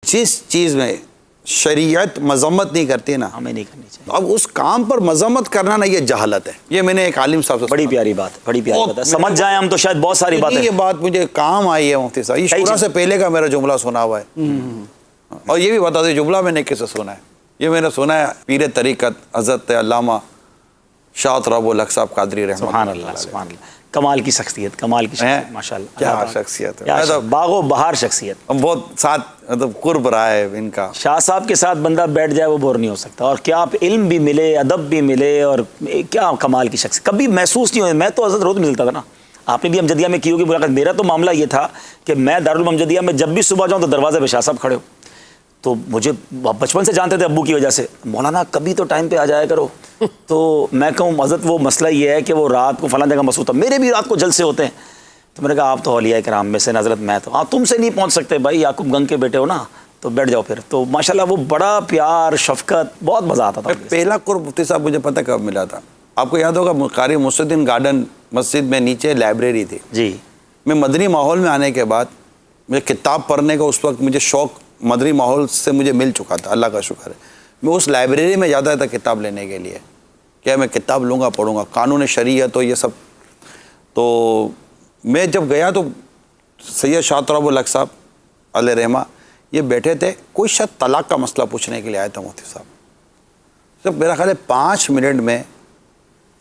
جس چیز میں شریعت مذمت نہیں کرتی نا، ہمیں نہیں کرنی چاہیے. اب اس کام پر مذمت کرنا نا یہ جہالت ہے. یہ میں نے ایک عالم صاحب سے بڑی پیاری بات ہے، بڑی پیاری بات ہے. سمجھ جائیں ہم تو شاید بہت ساری باتیں. یہ بات مجھے کام آئی ہے مفتی صاحب. یہ شورا سے پہلے کا میرا جملہ سنا ہوا ہے. اور یہ بھی بتا دیں جملہ میں نے کس سے سنا ہے. یہ میں نے سنا ہے پیر طریقت حضرت علامہ شاہ رب الحق صاحب قادری رحمۃ اللہ. سبحان اللہ، سبحان اللہ. کمال کی شخصیت، کمال کی شخصیت، ماشاء اللہ. کیا شخصیت ہے، باغ و بہار شخصیت. بہت ساتھ مطلب قرب رہا ہے ان کا. شاہ صاحب کے ساتھ بندہ بیٹھ جائے وہ بور نہیں ہو سکتا. اور کیا آپ علم بھی ملے، ادب بھی ملے، اور کیا کمال کی شخصیت. کبھی محسوس نہیں ہوئے. میں تو حضرت روز ملتا تھا نا. آپ نے بھی امجدیہ میں کی ہوگی ملاقات. میرا تو معاملہ یہ تھا کہ میں دارالعلوم امجدیہ میں جب بھی صبح جاؤں تو دروازے پہ شاہ صاحب کھڑے ہو. تو مجھے بچپن سے جانتے تھے ابو کی وجہ سے، مولانا کبھی تو ٹائم پہ آ جایا کرو. تو میں کہوں حضرت وہ مسئلہ یہ ہے کہ وہ رات کو فلاں جگہ مصروف تھا. میرے بھی رات کو جلسے ہوتے ہیں. تو میں نے کہا آپ تو اولیاء کرام میں سے حضرت، میں تو تم سے نہیں پہنچ سکتے بھائی، یعقوب گنگ کے بیٹے ہو نا، تو بیٹھ جاؤ پھر. تو ماشاءاللہ وہ بڑا پیار، شفقت، بہت مزہ آتا تھا. پہلا قرب مفتی صاحب مجھے پتہ کب ملا تھا، آپ کو یاد ہوگا قاری محی الدین گارڈن مسجد میں نیچے لائبریری تھی. جی. میں مدنی ماحول میں آنے کے بعد مجھے کتاب پڑھنے کا اس وقت مجھے شوق مدنی ماحول سے مجھے مل چکا تھا، اللہ کا شکر ہے. میں اس لائبریری میں جاتا تھا کتاب لینے کے لیے، کہ میں کتاب لوں گا، پڑھوں گا، قانون شریعت ہو یہ سب. تو میں جب گیا تو سید شاہ رب الحق صاحب علیہ رحمہ یہ بیٹھے تھے. کوئی شاید طلاق کا مسئلہ پوچھنے کے لیے آیا تھا مفتی صاحب. جب میرا خیال ہے 5 منٹ میں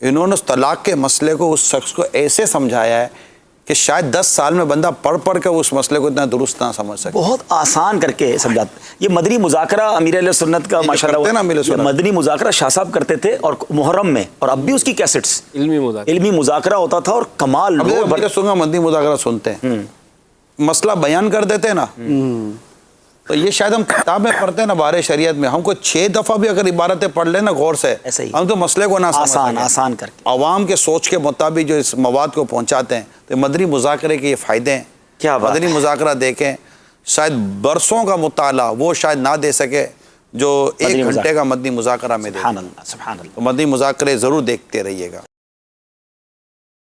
انہوں نے اس طلاق کے مسئلے کو اس شخص کو ایسے سمجھایا ہے کہ شاید 10 سال میں بندہ پڑھ کے اس مسئلے کو اتنا درست نہ سمجھ سکے. بہت آسان کر کے سمجھاتا. یہ مدنی مذاکرہ امیر علیہ سنت کا ماشاءاللہ مدنی مذاکرہ شاہ صاحب کرتے تھے، اور محرم میں، اور اب بھی اس کی کیسٹس علمی مذاکرہ ہوتا تھا. اور کمال مدنی مذاکرہ سنتے ہیں، مسئلہ بیان کر دیتے ہیں نا. تو یہ شاید ہم کتابیں پڑھتے ہیں نا بارے شریعت میں، ہم کو 6 دفعہ بھی اگر عبارتیں پڑھ لیں نا غور سے، ہم تو مسئلے کو نہ آسان کر کے عوام کے سوچ کے مطابق جو اس مواد کو پہنچاتے ہیں. تو مدنی مذاکرے کے یہ فائدے ہیں. کیا مدنی مذاکرہ دیکھیں، شاید برسوں کا مطالعہ وہ شاید نہ دے سکے جو 1 گھنٹے کا مدنی مذاکرہ میں دے. سبحان اللہ، سبحان اللہ. مدنی مذاکرے ضرور دیکھتے رہیے گا.